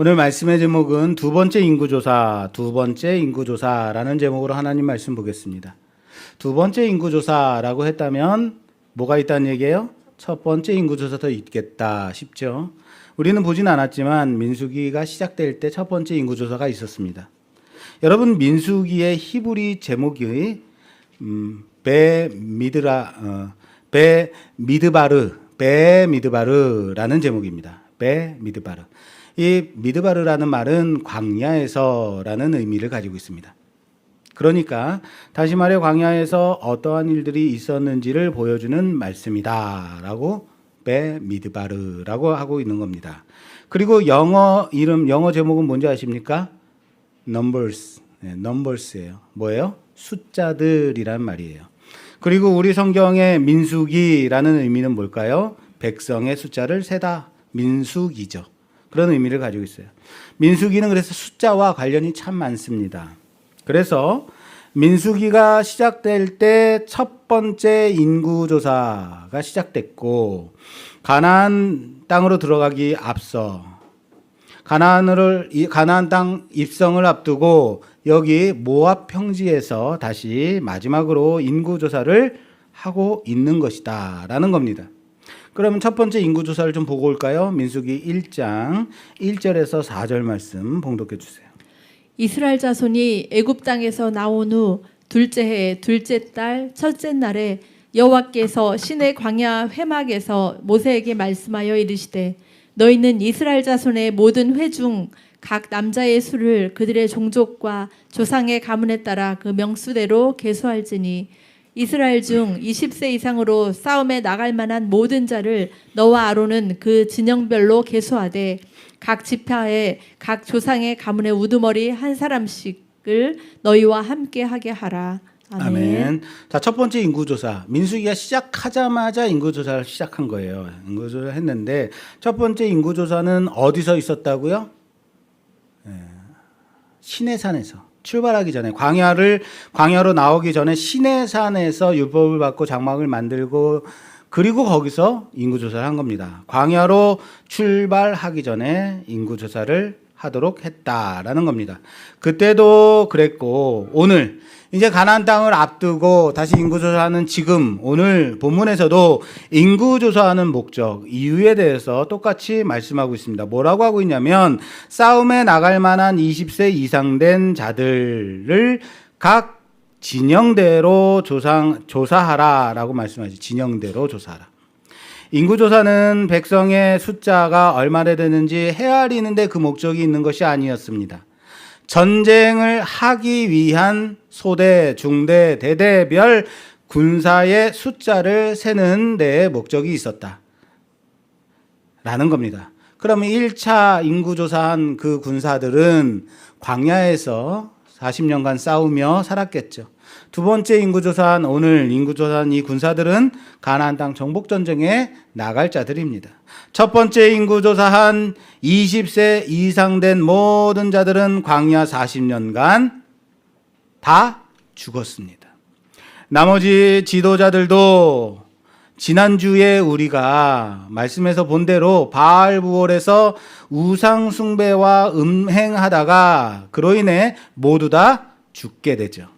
오늘 말씀의 제목은 두 번째 인구조사라는 제목으로 하나님 말씀 보겠습니다. 두 번째 인구조사라고 했다면 뭐가 있다는 얘기예요? 첫 번째 인구조사 더 있겠다 싶죠. 우리는 보진 않았지만 민수기가 시작될 때 첫 번째 인구조사가 있었습니다. 여러분, 민수기의 히브리 제목이 베미드바르라는 제목입니다. 베미드바르. 이 미드바르라는 말은 광야에서라는 의미를 가지고 있습니다. 그러니까 다시 말해 광야에서 어떠한 일들이 있었는지를 보여주는 말씀이다라고 베미드바르라고 하고 있는 겁니다. 그리고 영어 제목은 뭔지 아십니까? numbers예요. 뭐예요? 숫자들이란 말이에요. 그리고 우리 성경의 민수기라는 의미는 뭘까요? 백성의 숫자를 세다. 민수기죠. 그런 의미를 가지고 있어요. 민수기는 그래서 숫자와 관련이 참 많습니다. 그래서 민수기가 시작될 때 첫 번째 인구조사가 시작됐고, 가나안 땅으로 들어가기 앞서 가나안 땅 입성을 앞두고 여기 모압 평지에서 다시 마지막으로 인구조사를 하고 있는 것이다라는 겁니다. 그러면 첫 번째 인구조사를 좀 보고 올까요? 민수기 1장 1절에서 4절 말씀 봉독해 주세요. 이스라엘 자손이 애굽 땅에서 나온 후 둘째 해 둘째 달 첫째 날에 여호와께서 시내 광야 회막에서 모세에게 말씀하여 이르시되 너희는 이스라엘 자손의 모든 회 중 각 남자의 수를 그들의 종족과 조상의 가문에 따라 그 명수대로 계수할지니 이스라엘 중 20세 이상으로 싸움에 나갈 만한 모든 자를 너와 아론은 그 진영별로 계수하되 각 지파에 각 조상의 가문의 우두머리 한 사람씩을 너희와 함께 하게 하라. 아멘. 자, 첫 번째 인구조사. 민수기가 시작하자마자 인구조사를 시작한 거예요. 인구조사를 했는데 첫 번째 인구조사는 어디서 있었다고요? 시내산에서. 출발하기 전에 광야로 나오기 전에 시내산에서 율법을 받고 장막을 만들고 그리고 거기서 인구조사를 한 겁니다. 광야로 출발하기 전에 인구조사를 하도록 했다라는 겁니다. 그때도 그랬고 오늘 이제 가나안 땅을 앞두고 다시 인구조사하는 지금 오늘 본문에서도 인구조사하는 목적, 이유에 대해서 똑같이 말씀하고 있습니다. 뭐라고 하고 있냐면 싸움에 나갈 만한 20세 이상 된 자들을 각 진영대로 조사하라라고 말씀하죠. 진영대로 조사하라. 인구조사는 백성의 숫자가 얼마나 되는지 헤아리는데 그 목적이 있는 것이 아니었습니다. 전쟁을 하기 위한 소대, 중대, 대대별 군사의 숫자를 세는 데에 목적이 있었다. 라는 겁니다. 그러면 1차 인구조사한 그 군사들은 광야에서 40년간 싸우며 살았겠죠. 두 번째 인구조사한 오늘 인구조사한 이 군사들은 가나안 땅 정복전쟁에 나갈 자들입니다. 첫 번째 인구조사한 20세 이상 된 모든 자들은 광야 40년간 다 죽었습니다. 나머지 지도자들도 지난주에 우리가 말씀에서 본 대로 바알부올에서 우상 숭배와 음행하다가 그로 인해 모두 다 죽게 되죠.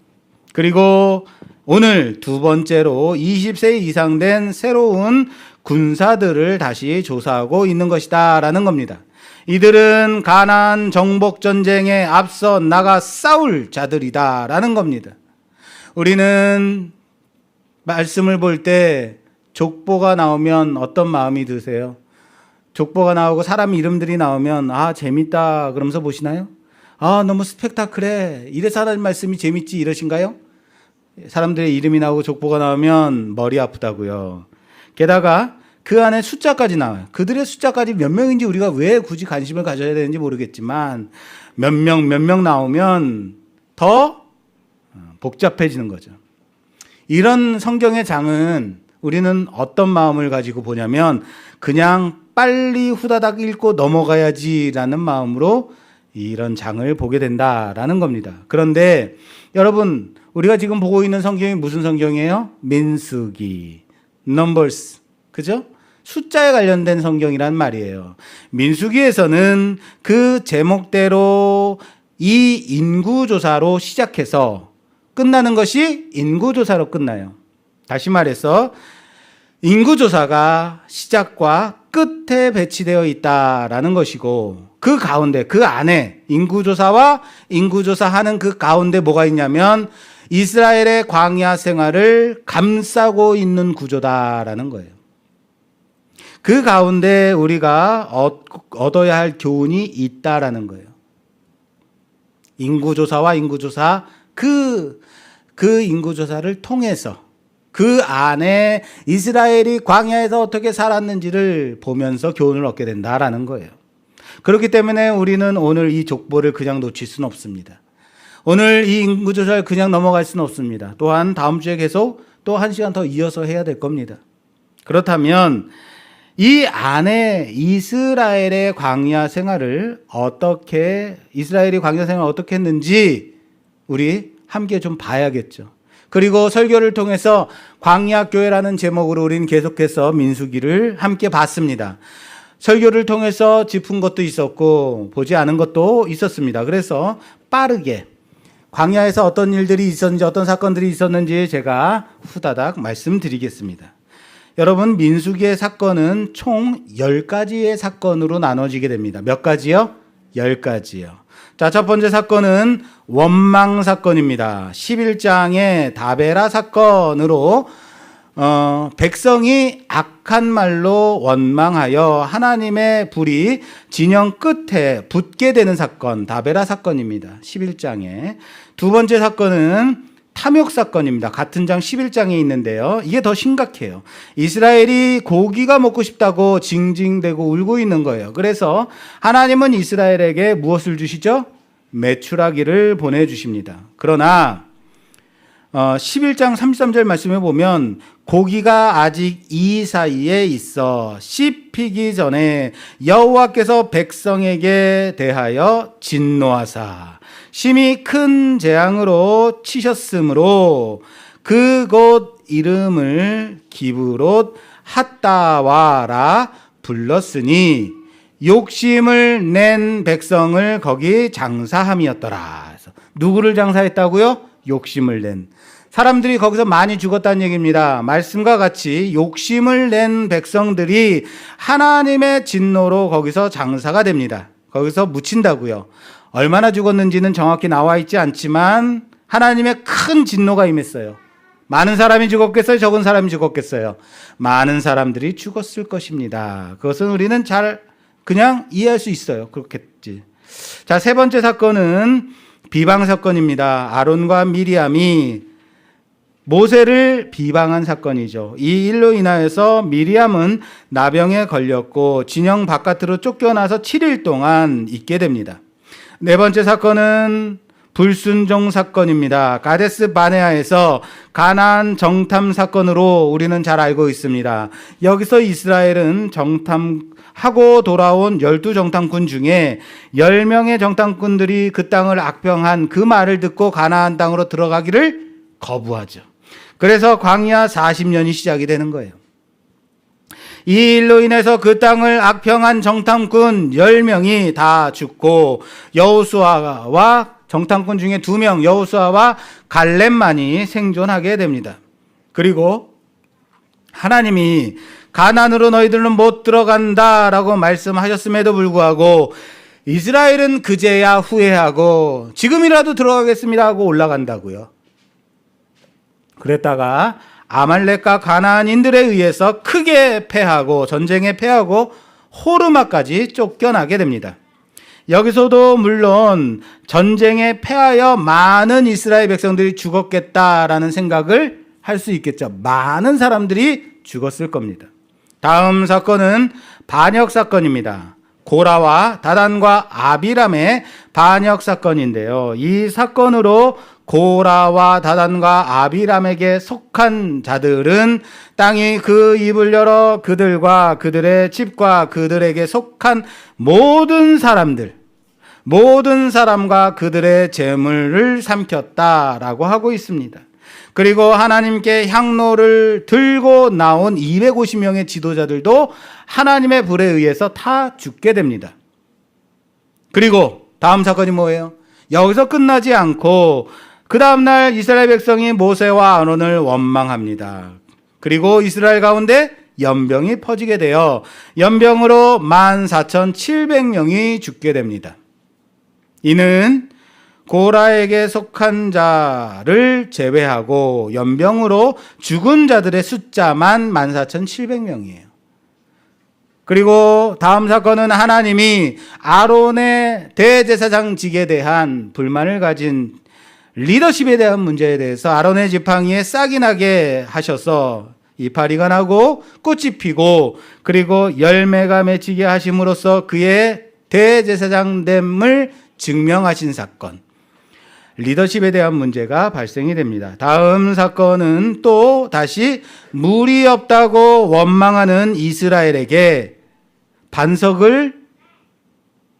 그리고 오늘 두 번째로 20세 이상 된 새로운 군사들을 다시 조사하고 있는 것이다라는 겁니다. 이들은 가나안 정복 전쟁에 앞서 나가 싸울 자들이다라는 겁니다. 우리는 말씀을 볼 때 족보가 나오면 어떤 마음이 드세요? 족보가 나오고 사람 이름들이 나오면 아 재밌다 그러면서 보시나요? 아 너무 스펙타클해 이래서 하나님 말씀이 재밌지 이러신가요? 사람들의 이름이 나오고 족보가 나오면 머리 아프다고요. 게다가 그 안에 숫자까지 나와요. 그들의 숫자까지 몇 명인지 우리가 왜 굳이 관심을 가져야 되는지 모르겠지만 몇 명 나오면 더 복잡해지는 거죠. 이런 성경의 장은 우리는 어떤 마음을 가지고 보냐면 그냥 빨리 후다닥 읽고 넘어가야지라는 마음으로 이런 장을 보게 된다라는 겁니다. 그런데 여러분 우리가 지금 보고 있는 성경이 무슨 성경이에요? 민수기, 넘버스, 그죠? 숫자에 관련된 성경이란 말이에요. 민수기에서는 그 제목대로 이 인구조사로 시작해서 끝나는 것이 인구조사로 끝나요. 다시 말해서 인구조사가 시작과 끝에 배치되어 있다라는 것이고, 그 가운데, 그 안에 인구조사와 인구조사하는 그 가운데 뭐가 있냐면 이스라엘의 광야 생활을 감싸고 있는 구조다라는 거예요. 그 가운데 우리가 얻어야 할 교훈이 있다라는 거예요. 인구조사와 인구조사, 그 인구조사를 통해서 그 안에 이스라엘이 광야에서 어떻게 살았는지를 보면서 교훈을 얻게 된다라는 거예요. 그렇기 때문에 우리는 오늘 이 족보를 그냥 놓칠 수는 없습니다. 오늘 이 인구조사를 그냥 넘어갈 수는 없습니다. 또한 다음 주에 계속 또 1시간 더 이어서 해야 될 겁니다. 그렇다면 이 안에 이스라엘의 광야 생활을 이스라엘이 광야 생활을 어떻게 했는지 우리 함께 좀 봐야겠죠. 그리고 설교를 통해서 광야교회라는 제목으로 우리는 계속해서 민수기를 함께 봤습니다. 설교를 통해서 짚은 것도 있었고 보지 않은 것도 있었습니다. 그래서 빠르게 광야에서 어떤 일들이 있었는지, 어떤 사건들이 있었는지 제가 후다닥 말씀드리겠습니다. 여러분, 민수기의 사건은 총 10가지의 사건으로 나눠지게 됩니다. 몇 가지요? 10가지요. 자, 첫 번째 사건은 원망 사건입니다. 11장의 다베라 사건으로 백성이 악한 말로 원망하여 하나님의 불이 진영 끝에 붙게 되는 사건, 다베라 사건입니다. 11장에. 두 번째 사건은 탐욕 사건입니다. 같은 장 11장에 있는데요. 이게 더 심각해요. 이스라엘이 고기가 먹고 싶다고 징징대고 울고 있는 거예요. 그래서 하나님은 이스라엘에게 무엇을 주시죠? 메추라기를 보내주십니다. 그러나 11장 33절 말씀에 보면 고기가 아직 이 사이에 있어 씹히기 전에 여호와께서 백성에게 대하여 진노하사 심히 큰 재앙으로 치셨으므로 그곳 이름을 기브롯 핫다와라 불렀으니 욕심을 낸 백성을 거기 장사함이었더라. 그래서 누구를 장사했다고요? 욕심을 낸. 사람들이 거기서 많이 죽었다는 얘기입니다. 말씀과 같이 욕심을 낸 백성들이 하나님의 진노로 거기서 장사가 됩니다. 거기서 묻힌다고요. 얼마나 죽었는지는 정확히 나와 있지 않지만 하나님의 큰 진노가 임했어요. 많은 사람이 죽었겠어요? 적은 사람이 죽었겠어요? 많은 사람들이 죽었을 것입니다. 그것은 우리는 잘 그냥 이해할 수 있어요. 그렇겠지. 자, 세 번째 사건은 비방 사건입니다. 아론과 미리암이 모세를 비방한 사건이죠. 이 일로 인하여서 미리암은 나병에 걸렸고 진영 바깥으로 쫓겨나서 7일 동안 있게 됩니다. 네 번째 사건은 불순종 사건입니다. 가데스 바네아에서 가나안 정탐 사건으로 우리는 잘 알고 있습니다. 여기서 이스라엘은 정탐하고 돌아온 12정탐꾼 중에 10명의 정탐꾼들이 그 땅을 악평한 그 말을 듣고 가나안 땅으로 들어가기를 거부하죠. 그래서 광야 40년이 시작이 되는 거예요. 이 일로 인해서 그 땅을 악평한 정탐꾼 10명이 다 죽고 여호수아와 정탐꾼 중에 2명 여호수아와 갈렙만이 생존하게 됩니다. 그리고 하나님이 가나안으로 너희들은 못 들어간다라고 말씀하셨음에도 불구하고 이스라엘은 그제야 후회하고 지금이라도 들어가겠습니다 하고 올라간다고요. 그랬다가 아말렉과 가나안인들에 의해서 크게 패하고 전쟁에 패하고 호르마까지 쫓겨나게 됩니다. 여기서도 물론 전쟁에 패하여 많은 이스라엘 백성들이 죽었겠다라는 생각을 할 수 있겠죠. 많은 사람들이 죽었을 겁니다. 다음 사건은 반역 사건입니다. 고라와 다단과 아비람의 반역 사건인데요. 이 사건으로 고라와 다단과 아비람에게 속한 자들은 땅이 그 입을 열어 그들과 그들의 집과 그들에게 속한 모든 사람과 그들의 재물을 삼켰다라고 하고 있습니다. 그리고 하나님께 향로를 들고 나온 250명의 지도자들도 하나님의 불에 의해서 다 죽게 됩니다. 그리고 다음 사건이 뭐예요? 여기서 끝나지 않고 그 다음날 이스라엘 백성이 모세와 아론을 원망합니다. 그리고 이스라엘 가운데 연병이 퍼지게 되어 연병으로 14,700명이 죽게 됩니다. 이는 고라에게 속한 자를 제외하고 연병으로 죽은 자들의 숫자만 14,700명이에요. 그리고 다음 사건은 하나님이 아론의 대제사장직에 대한 불만을 가진 리더십에 대한 문제에 대해서 아론의 지팡이에 싹이 나게 하셔서 이파리가 나고 꽃이 피고 그리고 열매가 맺히게 하심으로써 그의 대제사장됨을 증명하신 사건. 리더십에 대한 문제가 발생이 됩니다. 다음 사건은 또 다시 물이 없다고 원망하는 이스라엘에게 반석을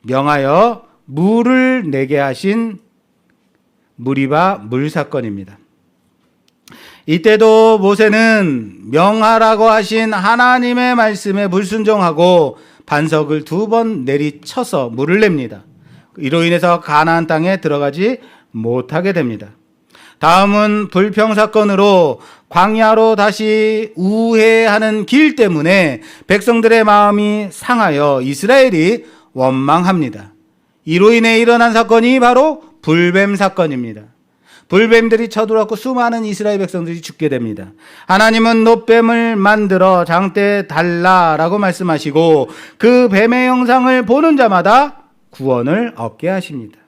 명하여 물을 내게 하신 무리바 물 사건입니다. 이때도 모세는 명하라고 하신 하나님의 말씀에 불순종하고 반석을 2번 내리쳐서 물을 냅니다. 이로 인해서 가나안 땅에 들어가지 못하게 됩니다. 다음은 불평 사건으로 광야로 다시 우회하는 길 때문에 백성들의 마음이 상하여 이스라엘이 원망합니다. 이로 인해 일어난 사건이 바로 불뱀 사건입니다. 불뱀들이 쳐들어왔고 수많은 이스라엘 백성들이 죽게 됩니다. 하나님은 놋뱀을 만들어 장대에 달라라고 말씀하시고 그 뱀의 영상을 보는 자마다 구원을 얻게 하십니다.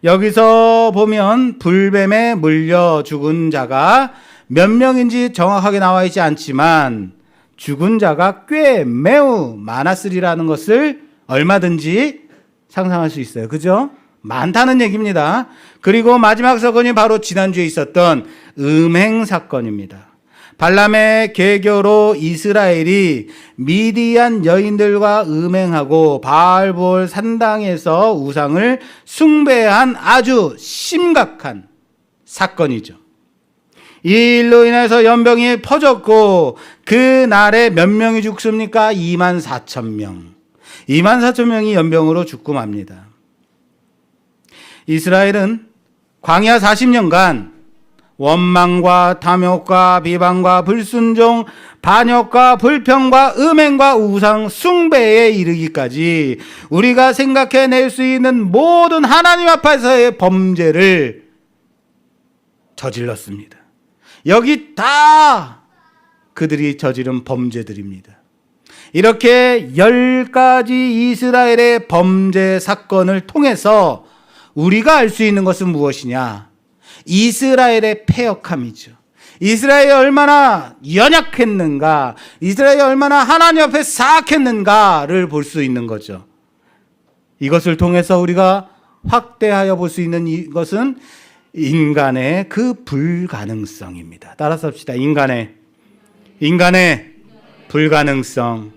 여기서 보면 불뱀에 물려 죽은 자가 몇 명인지 정확하게 나와 있지 않지만 죽은 자가 꽤 매우 많았으리라는 것을 얼마든지 상상할 수 있어요. 그죠? 많다는 얘기입니다. 그리고 마지막 사건이 바로 지난주에 있었던 음행 사건입니다. 발람의 계교로 이스라엘이 미디안 여인들과 음행하고 바알볼 산당에서 우상을 숭배한 아주 심각한 사건이죠. 이 일로 인해서 연병이 퍼졌고 그 날에 몇 명이 죽습니까? 24,000명. 24,000명이 연병으로 죽고 맙니다. 이스라엘은 광야 40년간 원망과 탐욕과 비방과 불순종, 반역과 불평과 음행과 우상 숭배에 이르기까지 우리가 생각해낼 수 있는 모든 하나님 앞에서의 범죄를 저질렀습니다. 여기 다 그들이 저지른 범죄들입니다. 이렇게 10가지 이스라엘의 범죄 사건을 통해서 우리가 알 수 있는 것은 무엇이냐? 이스라엘의 패역함이죠. 이스라엘이 얼마나 연약했는가, 이스라엘이 얼마나 하나님 앞에 사악했는가를 볼 수 있는 거죠. 이것을 통해서 우리가 확대하여 볼 수 있는 이것은 인간의 그 불가능성입니다. 따라서 합시다. 인간의 불가능성.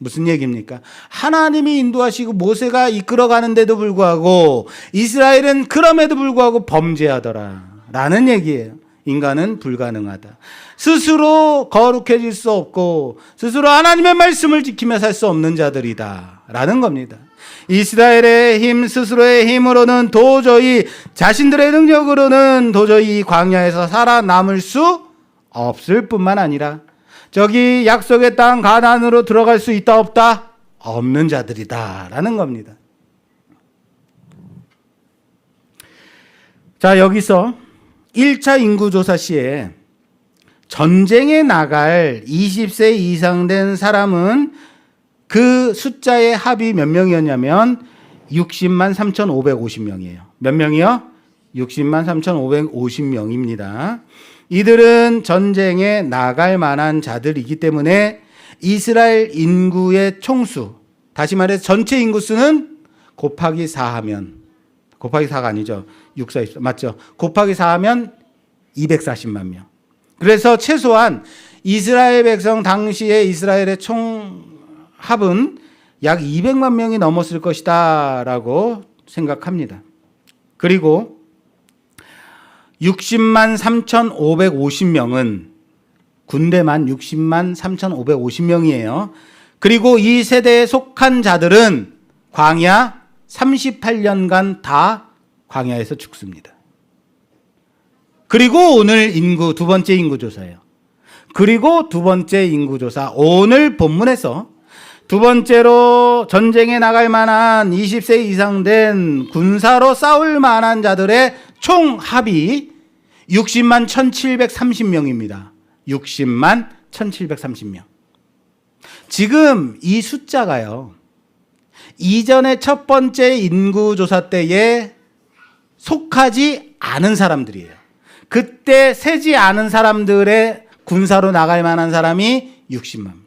무슨 얘기입니까? 하나님이 인도하시고 모세가 이끌어가는데도 불구하고 이스라엘은 그럼에도 불구하고 범죄하더라 라는 얘기예요. 인간은 불가능하다. 스스로 거룩해질 수 없고 스스로 하나님의 말씀을 지키며 살 수 없는 자들이다 라는 겁니다. 이스라엘의 힘, 스스로의 힘으로는 도저히 자신들의 능력으로는 도저히 이 광야에서 살아남을 수 없을 뿐만 아니라 저기 약속의 땅 가나안으로 들어갈 수 있다 없다? 없는 자들이다 라는 겁니다. 자, 여기서 1차 인구조사 시에 전쟁에 나갈 20세 이상 된 사람은 그 숫자의 합이 몇 명이었냐면 60만 3,550명이에요. 몇 명이요? 60만 3,550명입니다. 이들은 전쟁에 나갈 만한 자들이기 때문에 이스라엘 인구의 총수, 다시 말해서 전체 인구수는 곱하기 4하면, 곱하기 4가 아니죠. 6, 4, 24, 맞죠? 곱하기 4하면 240만 명. 그래서 최소한 이스라엘 백성 당시에 이스라엘의 총합은 약 200만 명이 넘었을 것이다 라고 생각합니다. 그리고 60만 3,550명은 군대만 60만 3,550명이에요. 그리고 이 세대에 속한 자들은 광야 38년간 다 광야에서 죽습니다. 그리고 오늘 두 번째 인구조사예요. 그리고 두 번째 인구조사, 오늘 본문에서 두 번째로 전쟁에 나갈 만한 20세 이상 된 군사로 싸울 만한 자들의 총 합이 60만 1,730명입니다. 60만 1,730명. 지금 이 숫자가요, 이전에 첫 번째 인구조사 때에 속하지 않은 사람들이에요. 그때 세지 않은 사람들의 군사로 나갈 만한 사람이 60만 명.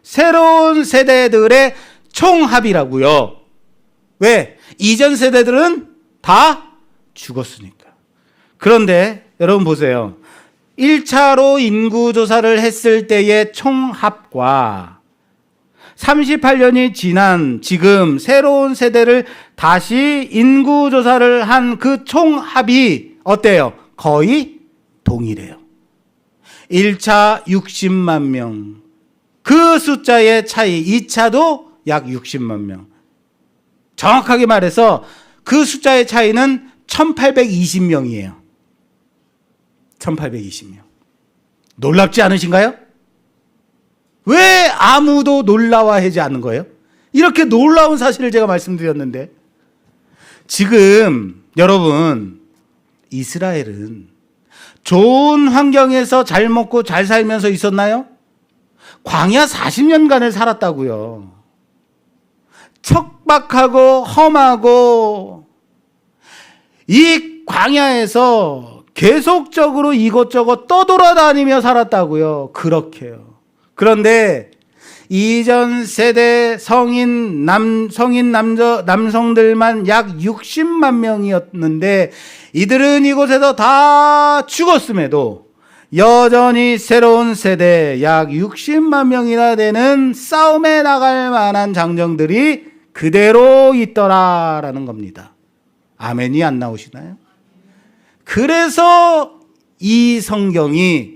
새로운 세대들의 총합이라고요. 왜? 이전 세대들은 다 죽었으니까. 그런데 여러분 보세요. 1차로 인구조사를 했을 때의 총합과 38년이 지난 지금 새로운 세대를 다시 인구조사를 한 그 총합이 어때요? 거의 동일해요. 1차 60만 명. 그 숫자의 차이, 2차도 약 60만 명. 정확하게 말해서 그 숫자의 차이는 1820명이에요. 1820명. 놀랍지 않으신가요? 왜 아무도 놀라워하지 않는 거예요? 이렇게 놀라운 사실을 제가 말씀드렸는데, 지금 여러분, 이스라엘은 좋은 환경에서 잘 먹고 잘 살면서 있었나요? 광야 40년간을 살았다고요. 척박하고 험하고 이 광야에서 계속적으로 이것저것 떠돌아다니며 살았다고요. 그렇게요. 그런데 이전 세대 남성들만 약 60만 명이었는데 이들은 이곳에서 다 죽었음에도 여전히 새로운 세대 약 60만 명이나 되는 싸움에 나갈 만한 장정들이 그대로 있더라라는 겁니다. 아멘이 안 나오시나요? 그래서 이 성경이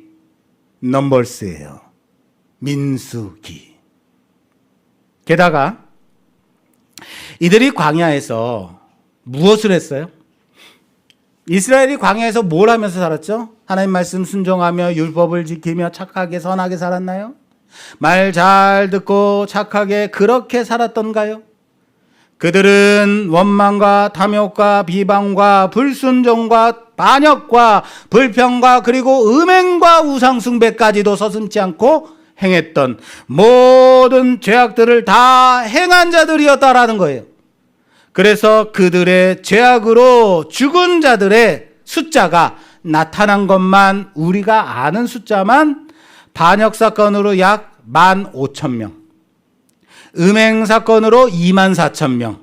넘버스예요. 민수기. 게다가 이들이 광야에서 무엇을 했어요? 이스라엘이 광야에서 뭘 하면서 살았죠? 하나님 말씀 순종하며 율법을 지키며 착하게 선하게 살았나요? 말 잘 듣고 착하게 그렇게 살았던가요? 그들은 원망과 탐욕과 비방과 불순종과 반역과 불평과 그리고 음행과 우상숭배까지도 서슴지 않고 행했던 모든 죄악들을 다 행한 자들이었다라는 거예요. 그래서 그들의 죄악으로 죽은 자들의 숫자가 나타난 것만, 우리가 아는 숫자만 반역 사건으로 약 15,000명, 음행 사건으로 24,000명,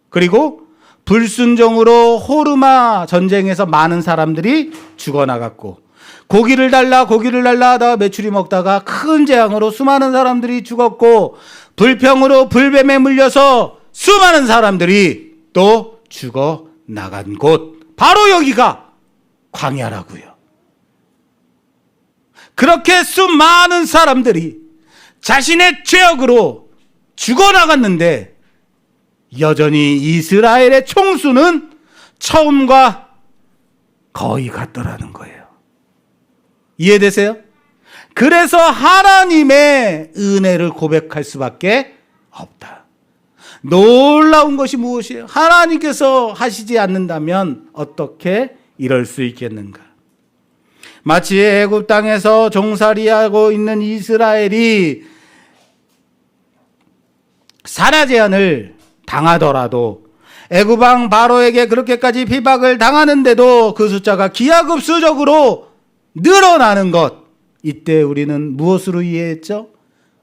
그리고 불순종으로 호르마 전쟁에서 많은 사람들이 죽어나갔고, 고기를 달라 하다가 메추리 먹다가 큰 재앙으로 수많은 사람들이 죽었고, 불평으로 불뱀에 물려서 수많은 사람들이 또 죽어나간 곳, 바로 여기가 광야라고요. 그렇게 수많은 사람들이 자신의 죄악으로 죽어나갔는데 여전히 이스라엘의 총수는 처음과 거의 같더라는 거예요. 이해되세요? 그래서 하나님의 은혜를 고백할 수밖에 없다. 놀라운 것이 무엇이에요? 하나님께서 하시지 않는다면 어떻게 이럴 수 있겠는가? 마치 애굽 땅에서 종살이하고 있는 이스라엘이 산하 제한을 당하더라도, 애굽 왕 바로에게 그렇게까지 비박을 당하는데도 그 숫자가 기하급수적으로 늘어나는 것, 이때 우리는 무엇으로 이해했죠?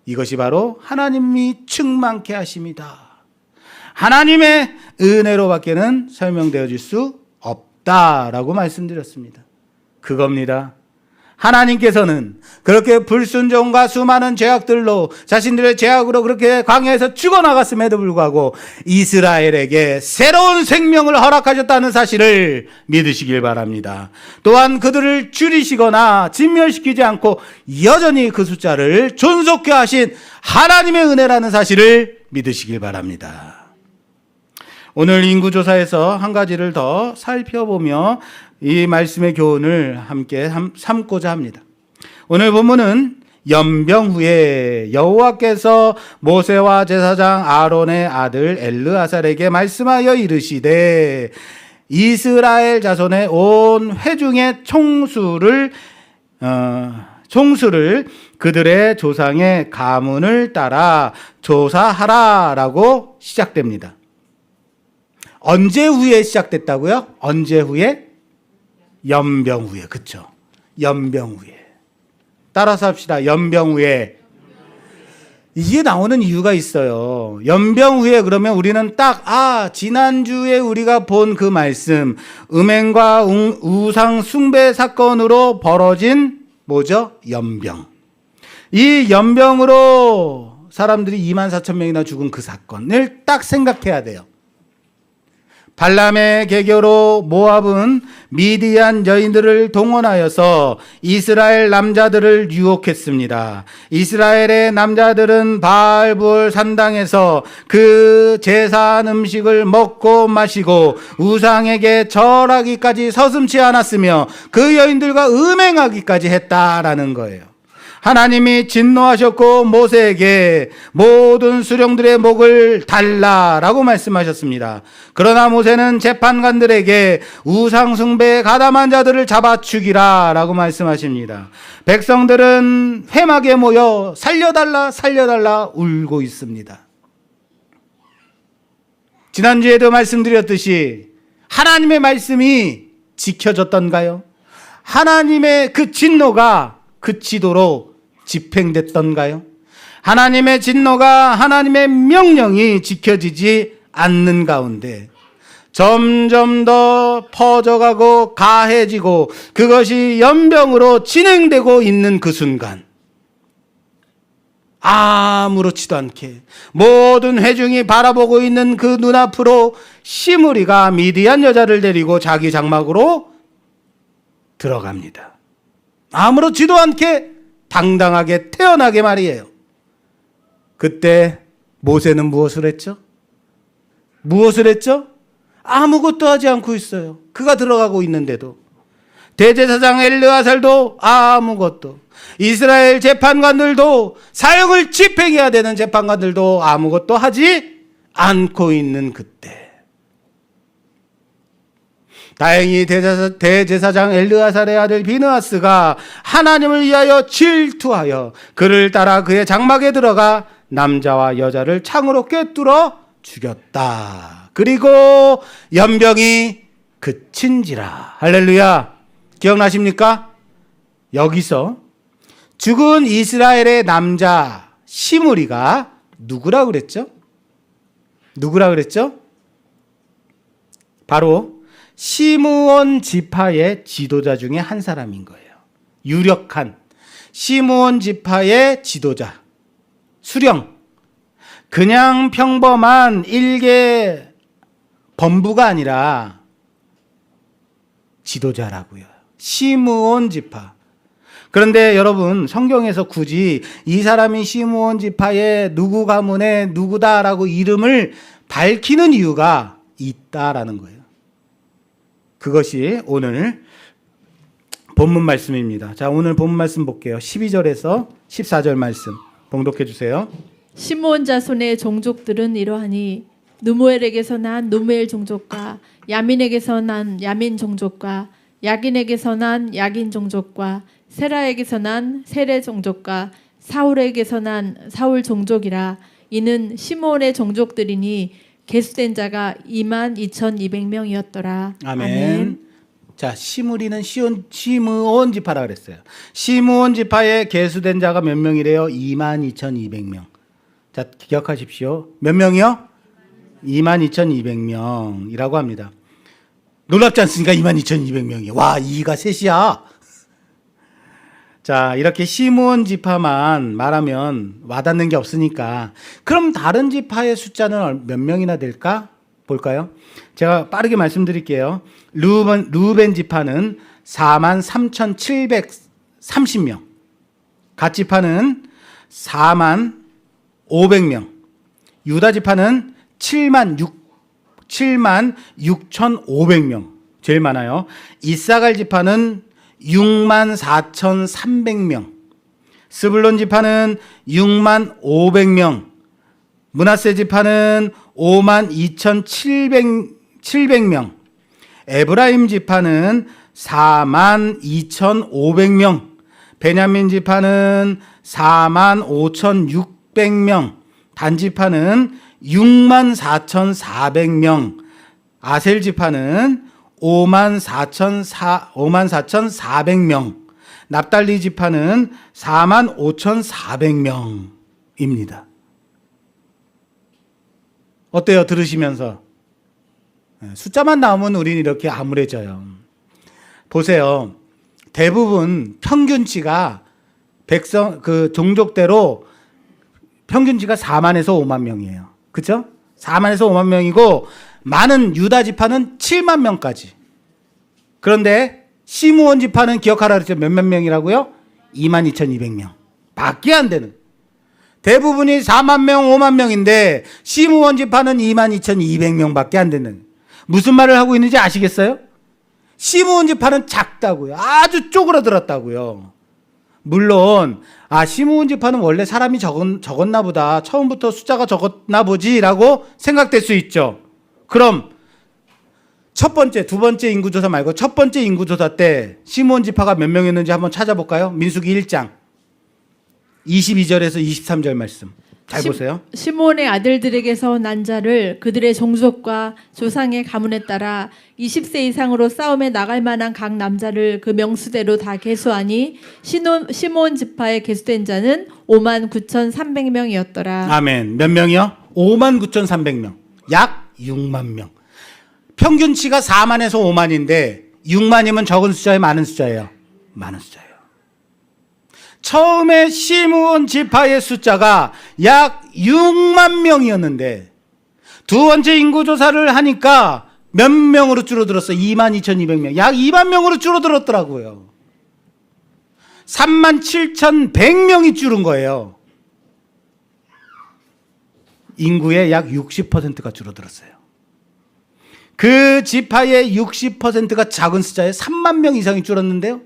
이것이 바로 하나님이 충만케 하심이다. 하나님의 은혜로밖에는 설명되어질 수 없다라고 말씀드렸습니다. 그겁니다. 하나님께서는 그렇게 불순종과 수많은 죄악들로 자신들의 죄악으로 그렇게 광야에서 죽어나갔음에도 불구하고 이스라엘에게 새로운 생명을 허락하셨다는 사실을 믿으시길 바랍니다. 또한 그들을 줄이시거나 진멸시키지 않고 여전히 그 숫자를 존속케 하신 하나님의 은혜라는 사실을 믿으시길 바랍니다. 오늘 인구조사에서 한 가지를 더 살펴보며 이 말씀의 교훈을 함께 삼고자 합니다. 오늘 본문은 연병 후에 여호와께서 모세와 제사장 아론의 아들 엘르아살에게 말씀하여 이르시되 이스라엘 자손의 온 회중의 총수를 그들의 조상의 가문을 따라 조사하라라고 시작됩니다. 언제 후에 시작됐다고요? 언제 후에? 연병 후에. 그렇죠? 연병 후에. 따라서 합시다. 연병 후에. 이게 나오는 이유가 있어요. 연병 후에 그러면 우리는 지난주에 우리가 본 그 말씀, 음행과 우상 숭배 사건으로 벌어진 뭐죠? 연병. 이 연병으로 사람들이 24,000명이나 죽은 그 사건을 딱 생각해야 돼요. 발람의 계교로 모압은 미디안 여인들을 동원하여서 이스라엘 남자들을 유혹했습니다. 이스라엘의 남자들은 바알볼 산당에서 그 제사한 음식을 먹고 마시고 우상에게 절하기까지 서슴지 않았으며 그 여인들과 음행하기까지 했다라는 거예요. 하나님이 진노하셨고 모세에게 모든 수령들의 목을 달라라고 말씀하셨습니다. 그러나 모세는 재판관들에게 우상 숭배에 가담한 자들을 잡아 죽이라라고 말씀하십니다. 백성들은 회막에 모여 살려달라 살려달라 울고 있습니다. 지난주에도 말씀드렸듯이 하나님의 말씀이 지켜졌던가요? 하나님의 그 진노가 그치도록 집행됐던가요? 하나님의 진노가 하나님의 명령이 지켜지지 않는 가운데 점점 더 퍼져가고 가해지고 그것이 연병으로 진행되고 있는 그 순간 아무렇지도 않게 모든 회중이 바라보고 있는 그 눈앞으로 시므리가 미디안 여자를 데리고 자기 장막으로 들어갑니다. 아무렇지도 않게 당당하게 태어나게 말이에요. 그때 모세는 무엇을 했죠? 무엇을 했죠? 아무것도 하지 않고 있어요. 그가 들어가고 있는데도. 대제사장 엘르아살도 아무것도. 이스라엘 재판관들도 사역을 집행해야 되는 재판관들도 아무것도 하지 않고 있는 그때. 다행히 대제사장 엘르아살의 아들 비느하스가 하나님을 위하여 질투하여 그를 따라 그의 장막에 들어가 남자와 여자를 창으로 꿰뚫어 죽였다. 그리고 연병이 그친지라. 할렐루야. 기억나십니까? 여기서 죽은 이스라엘의 남자 시므리가 누구라 그랬죠? 누구라 그랬죠? 바로 시므온 지파의 지도자 중에 한 사람인 거예요. 유력한 시므온 지파의 지도자, 수령. 그냥 평범한 일개 범부가 아니라 지도자라고요. 시므온 지파. 그런데 여러분, 성경에서 굳이 이 사람이 시므온 지파의 누구 가문의 누구다라고 이름을 밝히는 이유가 있다라는 거예요. 그것이 오늘 본문 말씀입니다. 자, 오늘 본문 말씀 볼게요. 12절에서 14절 말씀 봉독해 주세요. 시므온 자손의 종족들은 이러하니 누무엘에게서 난 누무엘 종족과 야민에게서 난 야민 종족과 야긴에게서 난 야긴 종족과 세라에게서 난 세레 종족과 사울에게서 난 사울 종족이라. 이는 시므온의 종족들이니 계수된 자가 22,200명이었더라. 아멘. 자, 시므리는 시므온 지파라 그랬어요. 시므온 지파에 계수된 자가 몇 명이래요? 22,200명. 자, 기억하십시오. 몇 명이요? 22,200명이라고 합니다. 놀랍지 않습니까? 22,200명이. 와, 2가 셋이야. 자, 이렇게 시므온 지파만 말하면 와닿는 게 없으니까 그럼 다른 지파의 숫자는 몇 명이나 될까? 볼까요? 제가 빠르게 말씀드릴게요. 루벤 지파는 43,730명. 갓 지파는 46,500명. 유다 지파는 76,500명. 제일 많아요. 이사갈 지파는 64,300명. 스불론 지파는 65,500명. 므낫세 지파는 52,700명. 에브라임 지파는 42,500명. 베냐민 지파는 45,600명. 단 지파는 64,400명. 아셀 지파는 54,400명. 납달리 지파는 45,400명입니다. 어때요? 들으시면서 숫자만 나오면 우리는 이렇게 암울해져요. 보세요. 대부분 평균치가 종족대로 평균치가 4만에서 5만 명이에요. 그렇죠? 4만에서 5만 명이고 많은 유다 지파는 7만 명까지. 그런데 시므온 지파는 기억하라 그랬죠. 몇몇 명이라고요? 22,200명. 밖에 안 되는. 대부분이 4만 명, 5만 명인데 시므온 지파는 22,200명밖에 안 되는. 무슨 말을 하고 있는지 아시겠어요? 시므온 지파는 작다고요. 아주 쪼그라들었다고요. 물론 시므온 지파는 원래 사람이 적었나 보다. 처음부터 숫자가 적었나 보지라고 생각될 수 있죠. 그럼 첫 번째, 두 번째 인구조사 말고 첫 번째 인구조사 때 시므온 지파가 몇 명이었는지 한번 찾아볼까요? 민수기 1장 22절에서 23절 말씀. 잘 보세요. 시므온의 아들들에게서 난 자를 그들의 종족과 조상의 가문에 따라 20세 이상으로 싸움에 나갈 만한 각 남자를 그 명수대로 다 계수하니 시므온 지파에 계수된 자는 59,300명이었더라. 아멘. 몇 명이요? 59,300명. 약 6만 명. 평균치가 4만에서 5만인데 6만이면 적은 숫자예요, 많은 숫자예요? 많은 숫자예요. 처음에 시므온 지파의 숫자가 약 6만 명이었는데 두 번째 인구조사를 하니까 몇 명으로 줄어들었어요? 22,200명. 약 2만 명으로 줄어들었더라고요. 37,100명이 줄은 거예요. 인구의 약 60%가 줄어들었어요. 그 지파의 60%가 작은 숫자에 3만 명 이상이 줄었는데요.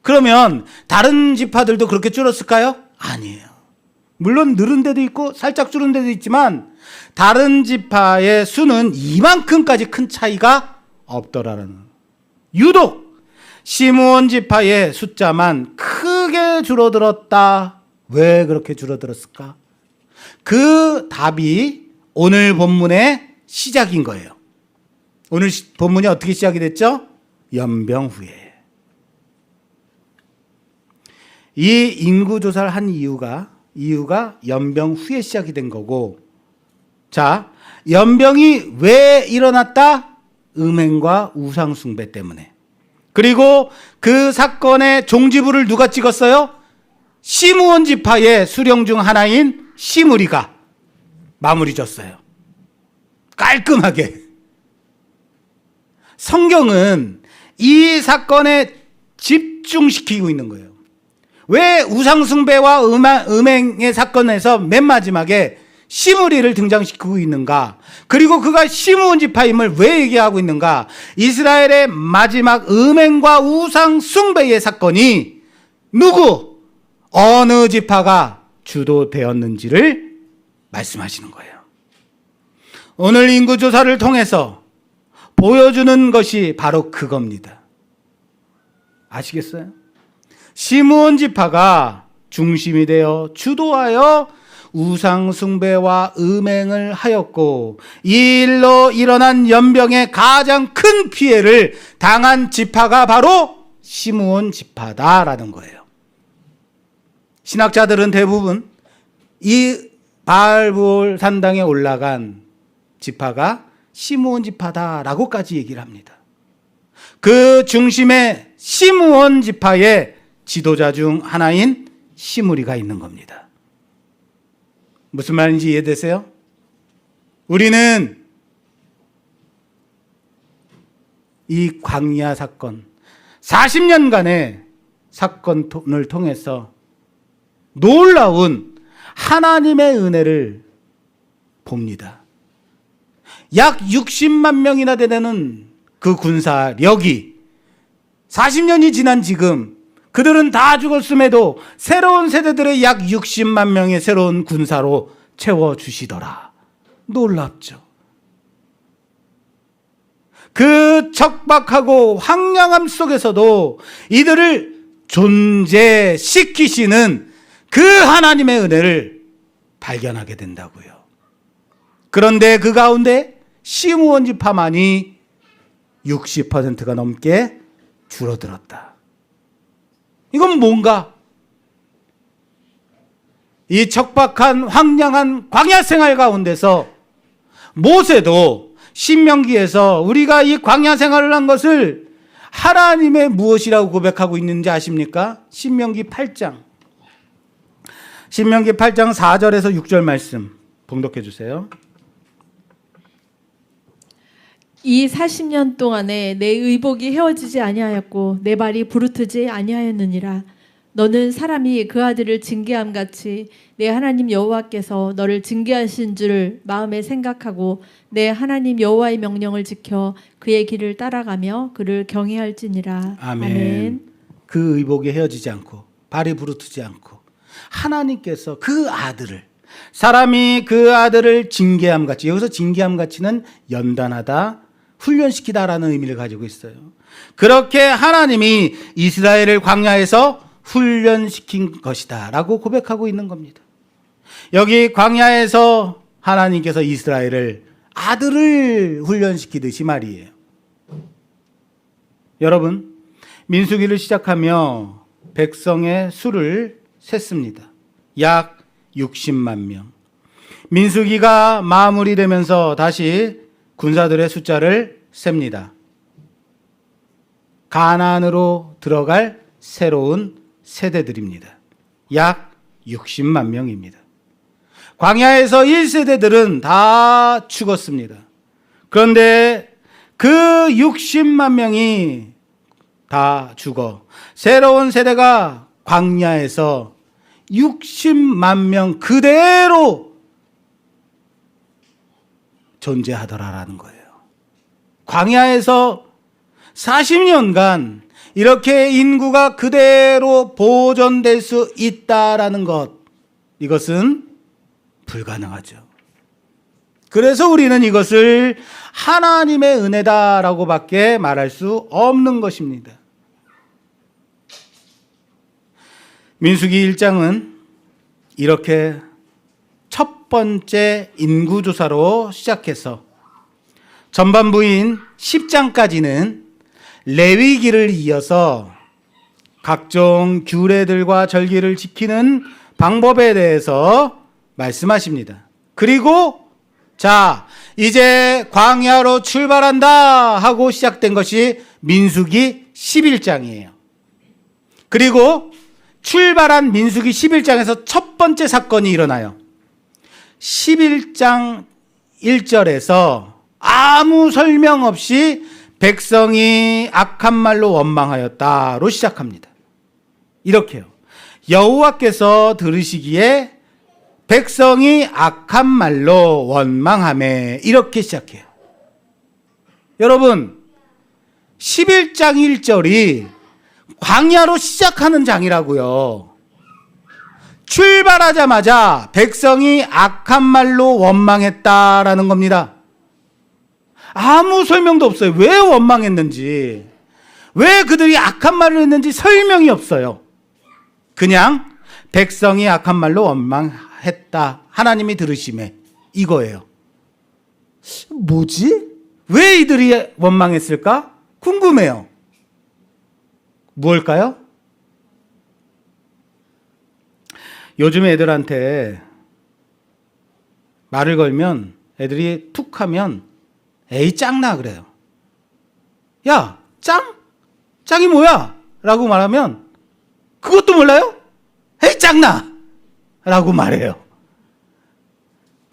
그러면 다른 지파들도 그렇게 줄었을까요? 아니에요. 물론 늘은 데도 있고 살짝 줄은 데도 있지만 다른 지파의 수는 이만큼까지 큰 차이가 없더라는. 유독 시므온 지파의 숫자만 크게 줄어들었다. 왜 그렇게 줄어들었을까? 그 답이 오늘 본문의 시작인 거예요. 오늘 본문이 어떻게 시작이 됐죠? 연병 후에. 이 인구조사를 한 이유가 연병 후에 시작이 된 거고, 자, 연병이 왜 일어났다? 음행과 우상숭배 때문에. 그리고 그 사건의 종지부를 누가 찍었어요? 시므온 지파의 수령 중 하나인 시므리가 마무리 졌어요. 깔끔하게. 성경은 이 사건에 집중시키고 있는 거예요. 왜 우상숭배와 음행의 사건에서 맨 마지막에 시므리를 등장시키고 있는가? 그리고 그가 시므온 지파임을 왜 얘기하고 있는가? 이스라엘의 마지막 음행과 우상숭배의 사건이 어느 지파가 주도되었는지를 말씀하시는 거예요. 오늘 인구조사를 통해서 보여주는 것이 바로 그겁니다. 아시겠어요? 시므온 지파가 중심이 되어 주도하여 우상숭배와 음행을 하였고 이 일로 일어난 연병의 가장 큰 피해를 당한 지파가 바로 시므온 지파다라는 거예요. 신학자들은 대부분 이 바알볼 산당에 올라간 지파가 시므온 지파다라고까지 얘기를 합니다. 그 중심에 시므온 지파의 지도자 중 하나인 시므리가 있는 겁니다. 무슨 말인지 이해되세요? 우리는 이 광야 사건, 40년간의 사건을 통해서 놀라운 하나님의 은혜를 봅니다. 약 60만 명이나 되는 그 군사력이 40년이 지난 지금 그들은 다 죽었음에도 새로운 세대들의 약 60만 명의 새로운 군사로 채워주시더라. 놀랍죠. 그 척박하고 황량함 속에서도 이들을 존재시키시는 그 하나님의 은혜를 발견하게 된다고요. 그런데 그 가운데 시므온 지파만이 60%가 넘게 줄어들었다. 이건 뭔가? 이 척박한 황량한 광야 생활 가운데서 모세도 신명기에서 우리가 이 광야 생활을 한 것을 하나님의 무엇이라고 고백하고 있는지 아십니까? 신명기 8장 4절에서 6절 말씀 봉독해 주세요. 이 40년 동안에 내 의복이 헤어지지 아니하였고 내 발이 부르트지 아니하였느니라. 너는 사람이 그 아들을 징계함 같이 내 하나님 여호와께서 너를 징계하신 줄을 마음에 생각하고 내 하나님 여호와의 명령을 지켜 그의 길을 따라가며 그를 경외할지니라. 아멘. 그 의복이 헤어지지 않고 발이 부르트지 않고 하나님께서 그 아들을, 사람이 그 아들을 징계함 같이, 여기서 징계함 같이는 연단하다, 훈련시키다라는 의미를 가지고 있어요. 그렇게 하나님이 이스라엘을 광야에서 훈련시킨 것이다 라고 고백하고 있는 겁니다. 여기 광야에서 하나님께서 이스라엘을 아들을 훈련시키듯이 말이에요. 여러분, 민수기를 시작하며 백성의 수를 셌습니다. 약 60만 명. 민수기가 마무리되면서 다시 군사들의 숫자를 셉니다. 가나안으로 들어갈 새로운 세대들입니다. 약 60만 명입니다. 광야에서 1세대들은 다 죽었습니다. 그런데 그 60만 명이 다 죽어 새로운 세대가 광야에서 60만 명 그대로 존재하더라라는 거예요. 광야에서 40년간 이렇게 인구가 그대로 보존될 수 있다라는 것, 이것은 불가능하죠. 그래서 우리는 이것을 하나님의 은혜다라고 밖에 말할 수 없는 것입니다. 민수기 1장은 이렇게 첫 번째 인구조사로 시작해서 전반부인 10장까지는 레위기를 이어서 각종 규례들과 절기를 지키는 방법에 대해서 말씀하십니다. 그리고 자, 이제 광야로 출발한다 하고 시작된 것이 민수기 11장이에요. 그리고 출발한 민수기 11장에서 첫 번째 사건이 일어나요. 11장 1절에서 아무 설명 없이 백성이 악한 말로 원망하였다로 시작합니다. 이렇게요. 여호와께서 들으시기에 백성이 악한 말로 원망하매, 이렇게 시작해요. 여러분, 11장 1절이 광야로 시작하는 장이라고요. 출발하자마자 백성이 악한 말로 원망했다라는 겁니다. 아무 설명도 없어요. 왜 원망했는지, 왜 그들이 악한 말을 했는지 설명이 없어요. 그냥 백성이 악한 말로 원망했다, 하나님이 들으심에, 이거예요. 뭐지? 왜 이들이 원망했을까? 궁금해요. 무엇일까요? 요즘 애들한테 말을 걸면 애들이 툭 하면 에이 짱나 그래요. 야, 짱? 짱이 뭐야? 라고 말하면 그것도 몰라요? 에이, 짱나! 라고 말해요.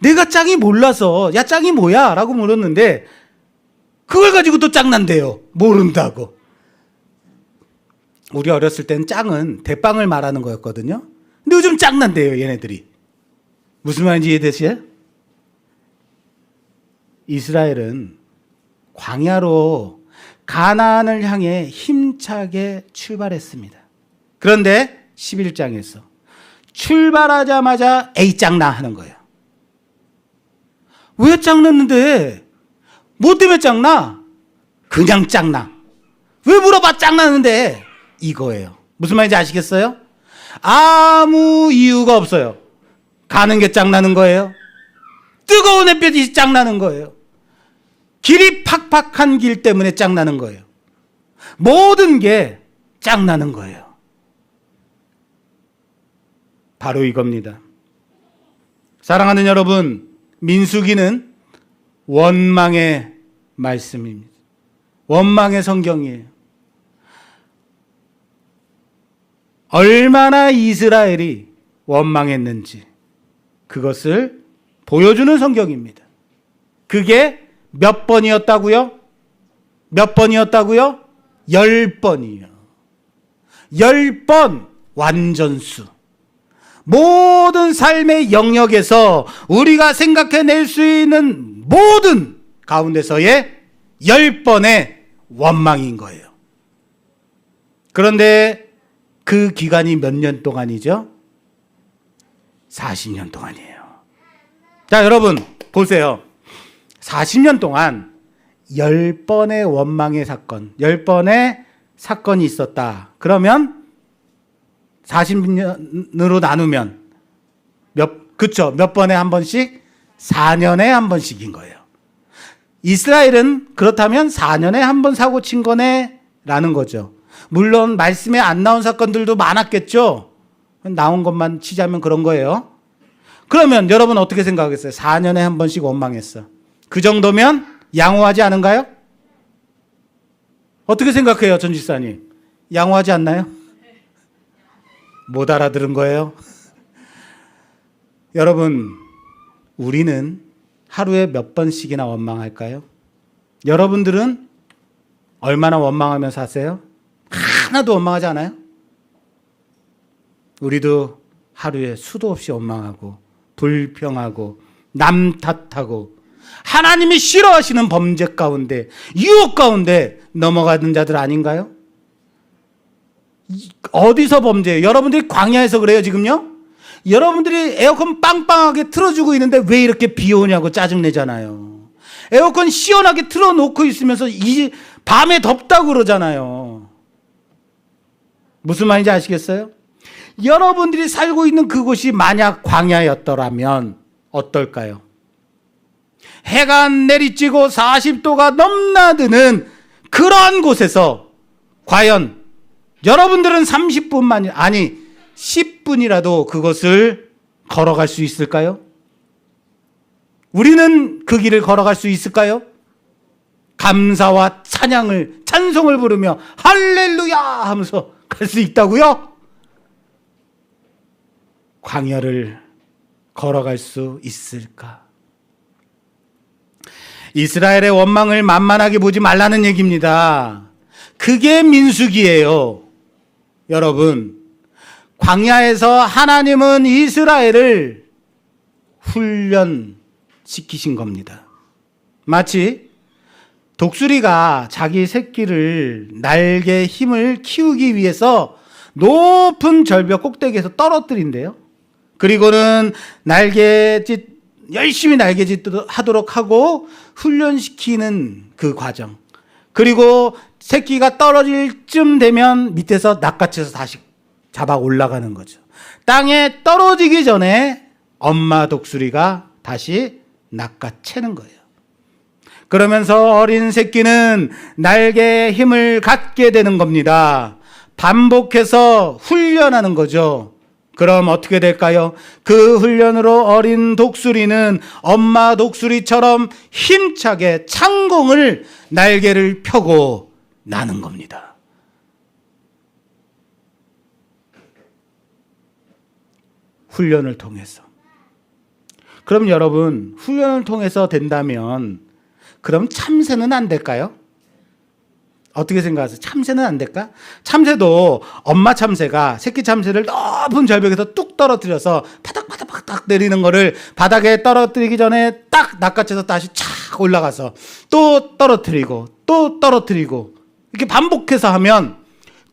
내가 짱이 몰라서, 야, 짱이 뭐야? 라고 물었는데, 그걸 가지고 또 짱난대요. 모른다고. 우리 어렸을 땐 짱은 대빵을 말하는 거였거든요. 근데 요즘 짱난대요, 얘네들이. 무슨 말인지 이해되시죠? 이스라엘은 광야로 가나안을 향해 힘차게 출발했습니다. 그런데 11장에서 출발하자마자 에이 짱나 하는 거예요. 왜 짱났는데? 뭐 때문에 짱나? 그냥 짱나. 왜 물어봐 짱나는데? 이거예요. 무슨 말인지 아시겠어요? 아무 이유가 없어요. 가는 게 짱나는 거예요. 뜨거운 햇볕이 짱나는 거예요. 길이 팍팍한 길 때문에 짱나는 거예요. 모든 게 짱나는 거예요. 바로 이겁니다. 사랑하는 여러분, 민수기는 원망의 말씀입니다. 원망의 성경이에요. 얼마나 이스라엘이 원망했는지 그것을 보여주는 성경입니다. 그게 몇 번이었다고요? 몇 번이었다고요? 10번이요. 10번 완전수. 모든 삶의 영역에서 우리가 생각해낼 수 있는 모든 가운데서의 10번의 원망인 거예요. 그런데 그 기간이 몇 년 동안이죠? 40년 동안이에요. 자, 여러분 보세요. 40년 동안 10번의 원망의 사건, 10번의 사건이 있었다. 그러면 40년으로 나누면 몇 번에 한 번씩? 4년에 한 번씩인 거예요. 이스라엘은 그렇다면 4년에 한 번 사고 친 거네? 라는 거죠. 물론 말씀에 안 나온 사건들도 많았겠죠. 나온 것만 치자면 그런 거예요. 그러면 여러분 어떻게 생각하겠어요? 4년에 한 번씩 원망했어. 그 정도면 양호하지 않은가요? 어떻게 생각해요, 전 집사님? 양호하지 않나요? 못 알아들은 거예요? 여러분, 우리는 하루에 몇 번씩이나 원망할까요? 여러분들은 얼마나 원망하며 사세요? 하나도 원망하지 않아요? 우리도 하루에 수도 없이 원망하고 불평하고 남 탓하고 하나님이 싫어하시는 범죄 가운데, 유혹 가운데 넘어가는 자들 아닌가요? 어디서 범죄예요? 여러분들이 광야에서 그래요, 지금요? 여러분들이 에어컨 빵빵하게 틀어주고 있는데 왜 이렇게 비 오냐고 짜증내잖아요. 에어컨 시원하게 틀어놓고 있으면서 이 밤에 덥다고 그러잖아요. 무슨 말인지 아시겠어요? 여러분들이 살고 있는 그곳이 만약 광야였더라면 어떨까요? 해가 내리쬐고 40도가 넘나드는 그런 곳에서 과연 여러분들은 30분만 아니 10분이라도 그것을 걸어갈 수 있을까요? 우리는 그 길을 걸어갈 수 있을까요? 감사와 찬양을 찬송을 부르며 할렐루야 하면서 갈 수 있다고요? 광야를 걸어갈 수 있을까? 이스라엘의 원망을 만만하게 보지 말라는 얘기입니다. 그게 민수기예요. 여러분, 광야에서 하나님은 이스라엘을 훈련시키신 겁니다. 마치 독수리가 자기 새끼를 날개 힘을 키우기 위해서 높은 절벽 꼭대기에서 떨어뜨린대요. 그리고는 열심히 날개짓 하도록 하고 훈련시키는 그 과정. 그리고 새끼가 떨어질 쯤 되면 밑에서 낚아채서 다시 잡아 올라가는 거죠. 땅에 떨어지기 전에 엄마 독수리가 다시 낚아채는 거예요. 그러면서 어린 새끼는 날개에 힘을 갖게 되는 겁니다. 반복해서 훈련하는 거죠. 그럼 어떻게 될까요? 그 훈련으로 어린 독수리는 엄마 독수리처럼 힘차게 창공을 날개를 펴고 나는 겁니다. 훈련을 통해서. 그럼 여러분, 훈련을 통해서 된다면 그럼 참새는 안 될까요? 어떻게 생각하세요? 참새는 안 될까? 참새도 엄마 참새가 새끼 참새를 높은 절벽에서 뚝 떨어뜨려서 파닥파닥파닥 내리는 거를 바닥에 떨어뜨리기 전에 딱 낚아채서 다시 착 올라가서 또 떨어뜨리고 또 떨어뜨리고 이렇게 반복해서 하면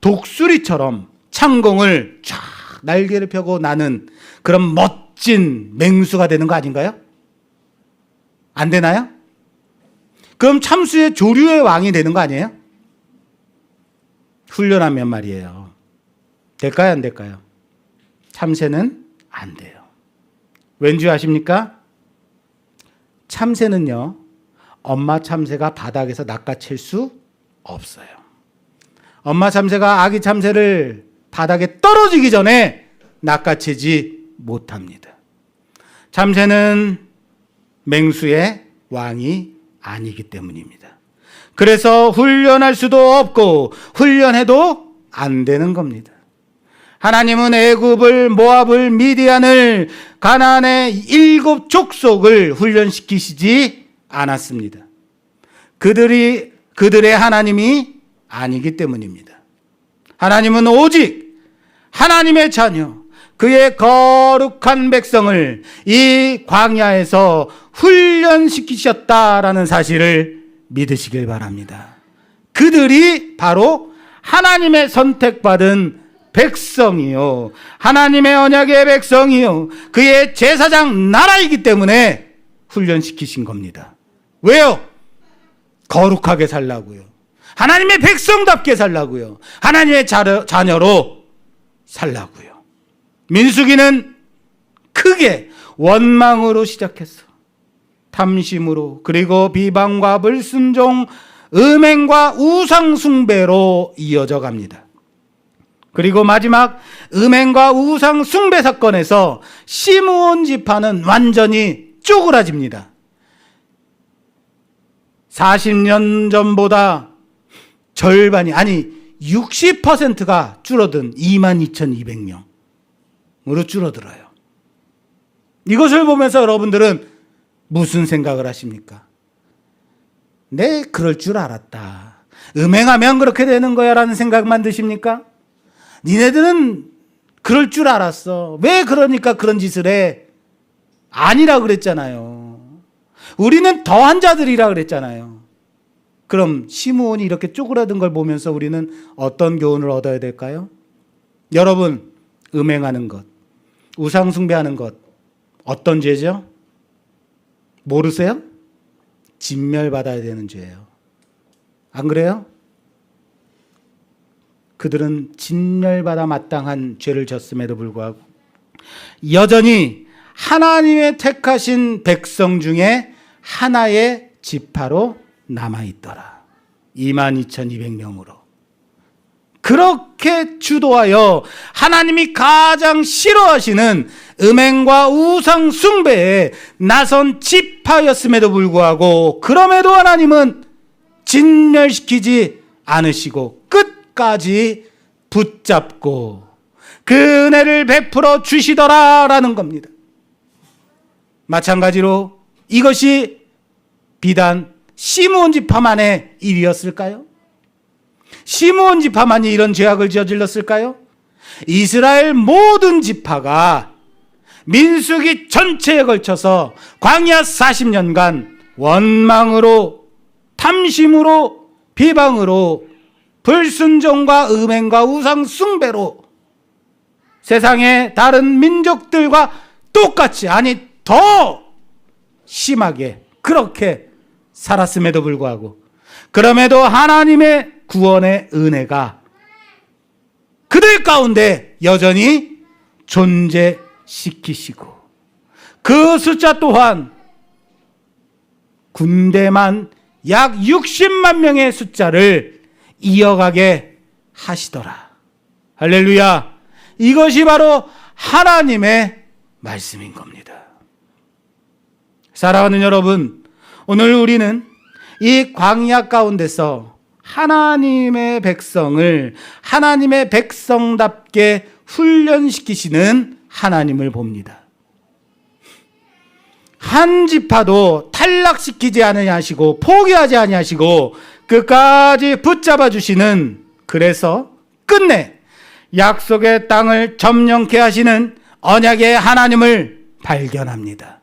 독수리처럼 창공을 쫙 날개를 펴고 나는 그런 멋진 맹수가 되는 거 아닌가요? 안 되나요? 그럼 참수의 조류의 왕이 되는 거 아니에요? 훈련하면 말이에요. 될까요? 안 될까요? 참새는 안 돼요. 왠지 아십니까? 참새는요, 엄마 참새가 바닥에서 낚아챌 수 없어요. 엄마 참새가 아기 참새를 바닥에 떨어지기 전에 낚아채지 못합니다. 참새는 맹수의 왕이 아니기 때문입니다. 그래서 훈련할 수도 없고 훈련해도 안 되는 겁니다. 하나님은 애굽을, 모압을, 미디안을, 가나안의 7 족속을 훈련시키시지 않았습니다. 그들의 하나님이 아니기 때문입니다. 하나님은 오직 하나님의 자녀, 그의 거룩한 백성을 이 광야에서 훈련시키셨다라는 사실을 믿으시길 바랍니다. 그들이 바로 하나님의 선택받은 백성이요, 하나님의 언약의 백성이요, 그의 제사장 나라이기 때문에 훈련시키신 겁니다. 왜요? 거룩하게 살라고요. 하나님의 백성답게 살라고요. 하나님의 자녀로 살라고요. 민수기는 크게 원망으로 시작했어. 탐심으로, 그리고 비방과 불순종, 음행과 우상숭배로 이어져 갑니다. 그리고 마지막 음행과 우상숭배 사건에서 시므온 지파는 완전히 쪼그라집니다. 40년 전보다 절반이, 아니 60%가 줄어든 22,200명으로 줄어들어요. 이것을 보면서 여러분들은 무슨 생각을 하십니까? 네, 그럴 줄 알았다. 음행하면 그렇게 되는 거야 라는 생각만 드십니까? 니네들은 그럴 줄 알았어. 왜 그러니까 그런 짓을 해? 아니라 그랬잖아요. 우리는 더한 자들이라 그랬잖아요. 그럼 시므온이 이렇게 쪼그라든 걸 보면서 우리는 어떤 교훈을 얻어야 될까요? 여러분, 음행하는 것, 우상숭배하는 것, 어떤 죄죠? 모르세요? 진멸받아야 되는 죄예요. 안 그래요? 그들은 진멸받아 마땅한 죄를 졌음에도 불구하고 여전히 하나님의 택하신 백성 중에 하나의 지파로 남아있더라. 22,200명으로. 그렇게 주도하여 하나님이 가장 싫어하시는 음행과 우상 숭배에 나선 지파였음에도 불구하고 그럼에도 하나님은 진멸시키지 않으시고 끝까지 붙잡고 그 은혜를 베풀어 주시더라라는 겁니다. 마찬가지로 이것이 비단 시므온 지파만의 일이었을까요? 시므온 지파만이 이런 죄악을 저질렀을까요? 이스라엘 모든 지파가 민수기 전체에 걸쳐서 광야 40년간 원망으로, 탐심으로, 비방으로, 불순종과 음행과 우상 숭배로 세상의 다른 민족들과 똑같이, 아니 더 심하게 그렇게 살았음에도 불구하고 그럼에도 하나님의 구원의 은혜가 그들 가운데 여전히 존재시키시고 그 숫자 또한 군대만 약 60만 명의 숫자를 이어가게 하시더라. 할렐루야. 이것이 바로 하나님의 말씀인 겁니다. 사랑하는 여러분, 오늘 우리는 이 광야 가운데서 하나님의 백성을 하나님의 백성답게 훈련시키시는 하나님을 봅니다. 한 지파도 탈락시키지 아니하시고 포기하지 아니하시고 끝까지 붙잡아 주시는, 그래서 끝내 약속의 땅을 점령케 하시는 언약의 하나님을 발견합니다.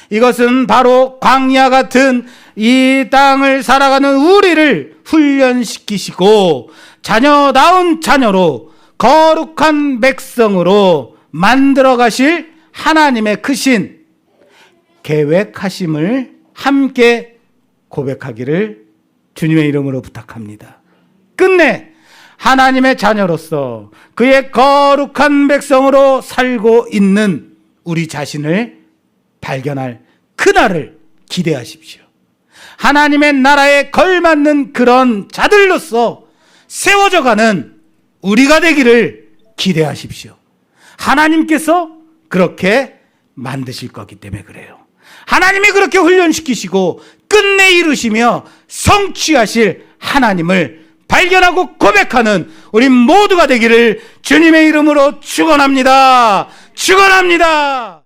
이것은 바로 광야 같은 이 땅을 살아가는 우리를 훈련시키시고 자녀다운 자녀로 거룩한 백성으로 만들어 가실 하나님의 크신 계획하심을 함께 고백하기를 주님의 이름으로 부탁합니다. 끝내 하나님의 자녀로서 그의 거룩한 백성으로 살고 있는 우리 자신을 발견할 그날을 기대하십시오. 하나님의 나라에 걸맞는 그런 자들로서 세워져 가는 우리가 되기를 기대하십시오. 하나님께서 그렇게 만드실 거기 때문에 그래요. 하나님이 그렇게 훈련시키시고 끝내 이루시며 성취하실 하나님을 발견하고 고백하는 우리 모두가 되기를 주님의 이름으로 축원합니다. 축원합니다.